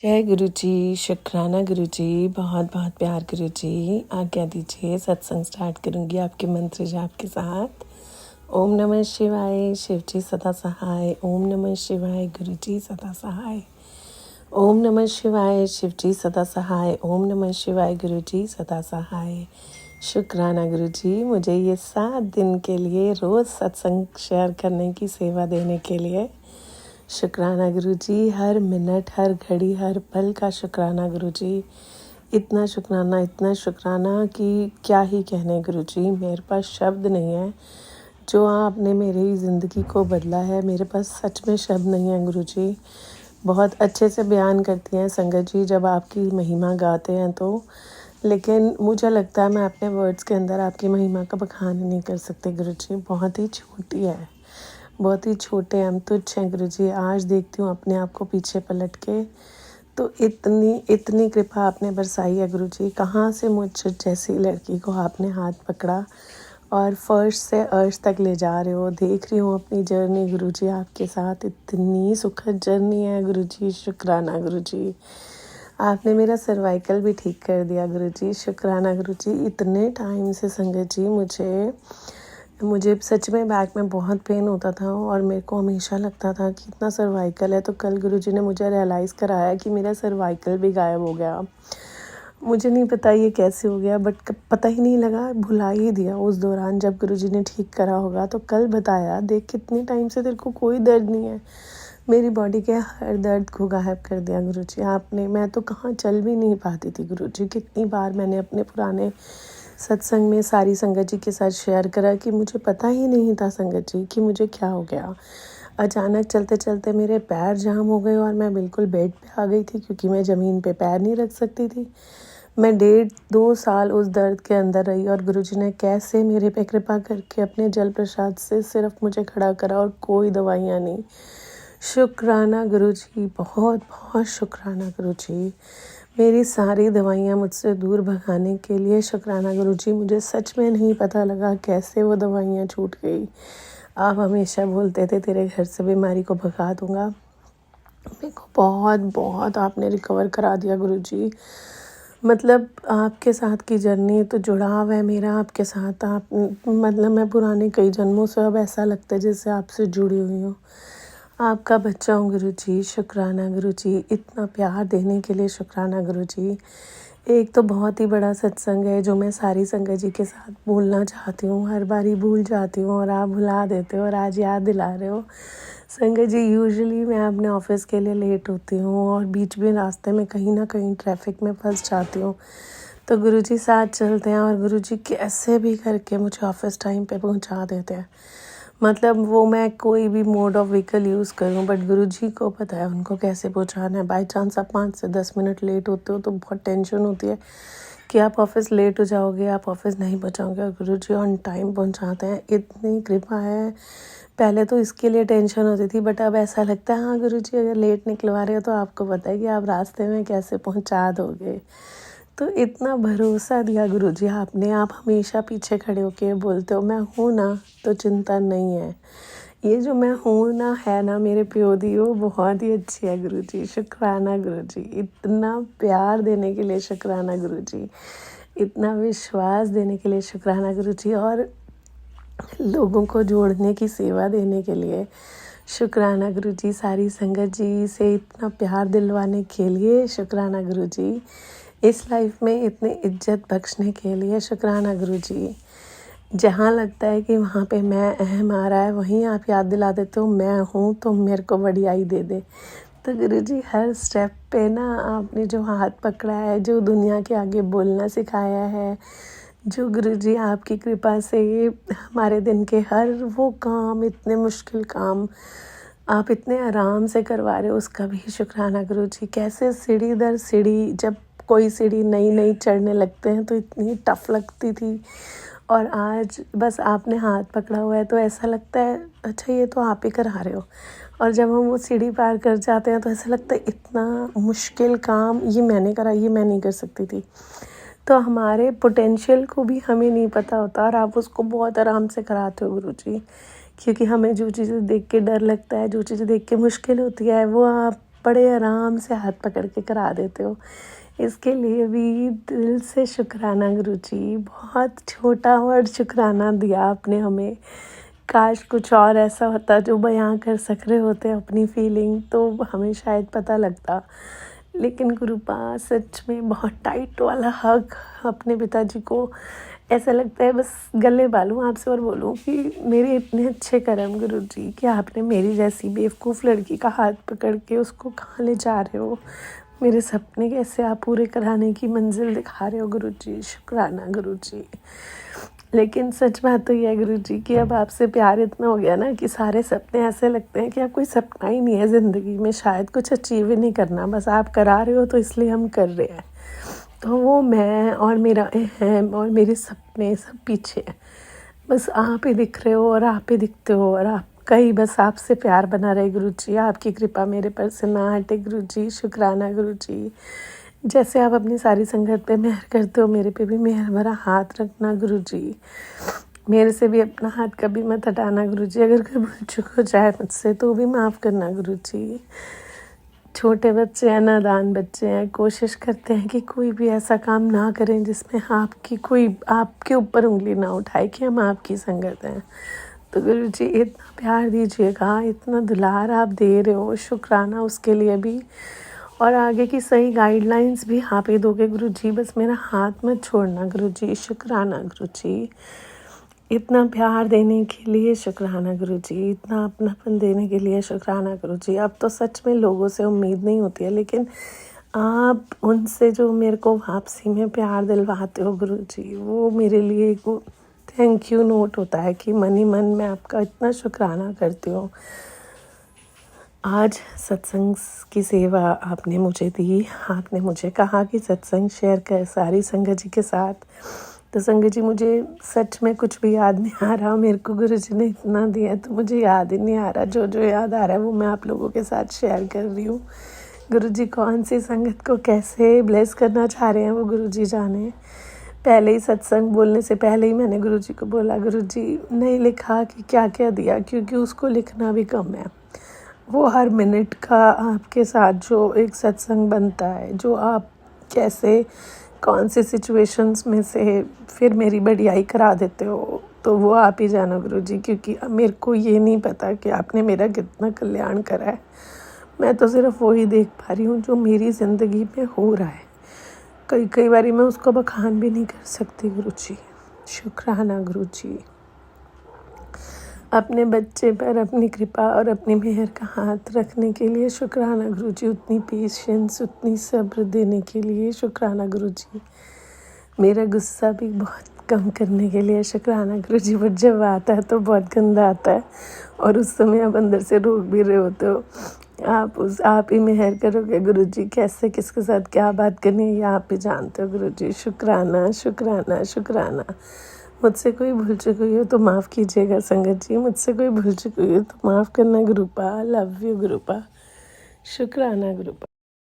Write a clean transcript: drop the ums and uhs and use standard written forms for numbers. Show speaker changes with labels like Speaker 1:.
Speaker 1: जय गुरु जी। शुक्राना गुरु जी। बहुत बहुत प्यार गुरु जी। आज्ञा दीजिए, सत्संग स्टार्ट करूँगी आपके मंत्र जाप के साथ। ओम नमः शिवाय, शिव जी सदा सहाय। ओम नमः शिवाय, गुरु जी सदा सहाय। ओम नमः शिवाय, शिव जी सदा सहाय। ओम नमः शिवाय, गुरु जी सदा सहाय। शुक्राना गुरु जी, मुझे ये 7 दिन के लिए रोज़ सत्संग शेयर करने की सेवा देने के लिए। शुक्राना गुरु जी, हर मिनट, हर घड़ी, हर पल का शुक्राना गुरु जी। इतना शुक्राना कि क्या ही कहने गुरु जी, मेरे पास शब्द नहीं है। जो आपने मेरी ज़िंदगी को बदला है, मेरे पास सच में शब्द नहीं है गुरु जी। बहुत अच्छे से बयान करती हैं संगत जी जब आपकी महिमा गाते हैं तो, लेकिन मुझे लगता है मैं अपने वर्ड्स के अंदर आपकी महिमा का बखान नहीं कर सकती गुरु जी। बहुत ही छोटी है, बहुत ही छोटे हम तुच्छ हैं गुरु जी। आज देखती हूँ अपने आप को पीछे पलट के, तो इतनी कृपा आपने बरसाई है गुरु जी। कहाँ से मुझ जैसी लड़की को आपने हाथ पकड़ा और फर्श से अर्श तक ले जा रहे हो। देख रही हूँ अपनी जर्नी गुरु जी आपके साथ, इतनी सुखद जर्नी है गुरु जी। शुक्राना गुरु जी, आपने मेरा सर्वाइकल भी ठीक कर दिया गुरु जी। शुक्राना गुरु जी। इतने टाइम से संगत जी मुझे सच में बैक में बहुत पेन होता था और मेरे को हमेशा लगता था कि इतना सर्वाइकल है। तो कल गुरुजी ने मुझे रियलाइज़ कराया कि मेरा सर्वाइकल भी गायब हो गया। मुझे नहीं पता ये कैसे हो गया, बट पता ही नहीं लगा, भुला ही दिया उस दौरान जब गुरुजी ने ठीक करा होगा। तो कल बताया, देख कितने टाइम से तेरे को कोई दर्द नहीं है। मेरी बॉडी के हर दर्द को गायब कर दिया गुरुजी आपने। मैं तो कहाँ चल भी नहीं पाती थी गुरुजी। कितनी बार मैंने अपने पुराने सत्संग में सारी संगत जी के साथ शेयर करा कि मुझे पता ही नहीं था संगत जी कि मुझे क्या हो गया। अचानक चलते चलते मेरे पैर जाम हो गए और मैं बिल्कुल बेड पे आ गई थी, क्योंकि मैं ज़मीन पे पैर नहीं रख सकती थी। मैं 1.5-2 साल उस दर्द के अंदर रही और गुरुजी ने कैसे मेरे पे कृपा करके अपने जल प्रसाद से सिर्फ मुझे खड़ा करा और कोई दवाइयाँ नहीं। शुक्राना गुरु जी, बहुत बहुत शुक्राना गुरु जी। मेरी सारी दवाइयाँ मुझसे दूर भगाने के लिए शुक्राना गुरु जी। मुझे सच में नहीं पता लगा कैसे वो दवाइयाँ छूट गई। आप हमेशा बोलते थे तेरे घर से बीमारी को भगा दूंगा। मेरे को बहुत बहुत आपने रिकवर करा दिया गुरु जी। मतलब आपके साथ की जर्नी तो जुड़ाव है मेरा आपके साथ। आप मतलब मैं पुराने कई जन्मों से अब ऐसा लगता है जैसे आपसे जुड़ी हुई हूँ। आपका बच्चा हूँ गुरु जी। शुक्राना गुरु जी, इतना प्यार देने के लिए शुक्राना गुरु जी। एक तो बहुत ही बड़ा सत्संग है जो मैं सारी संगत जी के साथ बोलना चाहती हूँ, हर बार ही भूल जाती हूँ और आप भुला देते हो और आज याद दिला रहे हो। संगत जी, यूजुअली मैं अपने ऑफिस के लिए लेट होती हूँ और बीच में रास्ते में कहीं ना कहीं ट्रैफिक में फंस जाती हूँ, तो गुरु जी साथ चलते हैं और गुरु जी कैसे भी करके मुझे ऑफिस टाइम पे पहुँचा देते हैं। मतलब वो मैं कोई भी मोड ऑफ व्हीकल यूज़ करूं, बट गुरुजी को पता है उनको कैसे पहुंचाना है। बाय चांस आप 5 से 10 मिनट लेट होते हो तो बहुत टेंशन होती है कि आप ऑफिस लेट हो जाओगे, आप ऑफिस नहीं पहुंचाओगे, और गुरुजी ऑन टाइम पहुंचाते हैं। इतनी कृपा है। पहले तो इसके लिए टेंशन होती थी, बट अब ऐसा लगता है हाँ गुरुजी अगर लेट निकलवा रहे हो तो आपको पता है कि आप रास्ते में कैसे पहुंचा दोगे। तो इतना भरोसा दिया गुरुजी आपने। आप हमेशा पीछे खड़े होके बोलते हो मैं हूँ ना, तो चिंता नहीं है। ये जो मैं हूँ ना है ना मेरे प्यो दी, वो बहुत ही अच्छी है गुरुजी। शुक्राना गुरुजी, इतना प्यार देने के लिए शुक्राना गुरुजी, इतना विश्वास देने के लिए शुक्राना गुरुजी, और लोगों को जोड़ने की सेवा देने के लिए शुक्राना गुरुजी। सारी संगत जी से इतना प्यार दिलवाने के लिए शुक्राना गुरुजी। इस लाइफ में इतनी इज्जत बख्शने के लिए शुक्राना गुरुजी। जहाँ लगता है कि वहाँ पे मैं अहम आ रहा है, वहीं आप याद दिला देते हो मैं हूँ तो मेरे को बढ़ियाई दे दे। तो गुरुजी हर स्टेप पे ना आपने जो हाथ पकड़ा है, जो दुनिया के आगे बोलना सिखाया है, जो गुरुजी आपकी कृपा से हमारे दिन के हर वो काम, इतने मुश्किल काम आप इतने आराम से करवा रहे हो, उसका भी शुक्राना गुरुजी। कैसे सीढ़ी दर सीढ़ी, जब कोई सीढ़ी नई नई चढ़ने लगते हैं तो इतनी टफ लगती थी, और आज बस आपने हाथ पकड़ा हुआ है तो ऐसा लगता है अच्छा ये तो आप ही करा रहे हो। और जब हम वो सीढ़ी पार कर जाते हैं तो ऐसा लगता है इतना मुश्किल काम ये मैंने करा, ये मैं नहीं कर सकती थी। तो हमारे पोटेंशियल को भी हमें नहीं पता होता और आप उसको बहुत आराम से कराते हो गुरुजी। क्योंकि हमें जो चीज़ें देख के डर लगता है, जो चीज़ें देख के मुश्किल होती है, वो आप बड़े आराम से हाथ पकड़ के करा देते हो। इसके लिए भी दिल से शुक्राना गुरुजी। बहुत छोटा वर्ड शुक्राना दिया आपने हमें। काश कुछ और ऐसा होता जो बयां कर सक रहे होते अपनी फीलिंग, तो हमें शायद पता लगता। लेकिन गुरुपा सच में बहुत टाइट वाला हग अपने पिताजी को। ऐसा लगता है बस गले बालूं आपसे और बोलूं कि मेरे इतने अच्छे कर्म गुरुजी कि आपने मेरी जैसी बेवकूफ़ लड़की का हाथ पकड़ के उसको कहाँ ले जा रहे हो। मेरे सपने कैसे आप पूरे कराने की मंजिल दिखा रहे हो गुरुजी। शुक्राना गुरुजी। लेकिन सच बात तो यह है गुरुजी कि अब आपसे प्यार इतना हो गया ना कि सारे सपने ऐसे लगते हैं कि अब कोई सपना ही नहीं है ज़िंदगी में, शायद कुछ अचीव ही नहीं करना, बस आप करा रहे हो तो इसलिए हम कर रहे हैं। तो वो मैं और मेरा अहम और मेरे सपने सब पीछे हैं। बस आप ही दिख रहे हो और आप ही दिखते हो और आपका ही बस आपसे प्यार बना रहे गुरुजी। आपकी कृपा मेरे पर से ना हटे गुरुजी। शुक्राना गुरुजी। जैसे आप अपनी सारी संगत पे मेहर करते हो, मेरे पे भी मेहर भरा हाथ रखना गुरुजी। मेरे से भी अपना हाथ कभी मत हटाना गुरुजी। अगर कोई भूल चूक हो जाए मुझसे तो भी माफ़ करना गुरुजी। छोटे बच्चे हैं, नादान बच्चे हैं, कोशिश करते हैं कि कोई भी ऐसा काम ना करें जिसमें आपके ऊपर उंगली ना उठाए कि हम आपकी संगत हैं। तो गुरुजी इतना प्यार दीजिएगा, इतना दुलार आप दे रहे हो, शुक्राना उसके लिए भी। और आगे की सही गाइडलाइंस भी आप ही दोगे गुरुजी। बस मेरा हाथ मत छोड़ना गुरुजी। शुक्राना गुरुजी। इतना प्यार देने के लिए शुक्राना गुरुजी। इतना अपनापन देने के लिए शुक्राना गुरुजी। अब तो सच में लोगों से उम्मीद नहीं होती है, लेकिन आप उनसे जो मेरे को वापसी में प्यार दिलवाते हो गुरुजी, वो मेरे लिए एक थैंक यू नोट होता है कि मन ही मन मैं आपका इतना शुक्राना करती हूँ। आज सत्संग की सेवा आपने मुझे दी। आपने मुझे कहा कि सत्संग शेयर कर सारी संगत जी के साथ। तो संगत जी मुझे सच में कुछ भी याद नहीं आ रहा। मेरे को गुरुजी ने इतना दिया तो मुझे याद ही नहीं आ रहा। जो जो याद आ रहा है वो मैं आप लोगों के साथ शेयर कर रही हूँ। गुरुजी कौन सी संगत को कैसे ब्लेस करना चाह रहे हैं वो गुरुजी जाने। पहले ही सत्संग बोलने से पहले ही मैंने गुरुजी को बोला, गुरुजी नहीं लिखा कि क्या क्या दिया, क्योंकि उसको लिखना भी कम है। वो हर मिनट का आपके साथ जो एक सत्संग बनता है, जो आप कैसे कौन सी सिचुएशंस में से फिर मेरी बढ़ियाई करा देते हो, तो वो आप ही जानो गुरुजी। क्योंकि मेरे को ये नहीं पता कि आपने मेरा कितना कल्याण करा है। मैं तो सिर्फ वही देख पा रही हूँ जो मेरी ज़िंदगी में हो रहा है। कई बारी मैं उसको बखान भी नहीं कर सकती गुरुजी। शुक्राना गुरुजी। अपने बच्चे पर अपनी कृपा और अपनी मेहर का हाथ रखने के लिए शुक्राना गुरुजी। उतनी पेशेंस, उतनी सब्र देने के लिए शुक्राना गुरुजी। मेरा गुस्सा भी बहुत कम करने के लिए शुक्राना गुरुजी। बट जब आता है तो बहुत गंदा आता है और उस समय आप अंदर से रोक भी रहे होते हो। आप ही मेहर करोगे गुरुजी। कैसे किसके साथ क्या बात करनी है ये आप ही जानते हो गुरुजी। शुक्राना शुक्राना शुक्राना। मुझसे कोई भूल चुकी हुई हो तो माफ़ कीजिएगा संगत जी। मुझसे कोई भूल चुकी हुई हो तो माफ़ करना गुरुपा। Love you गुरुपा। शुक्राना गुरुपा।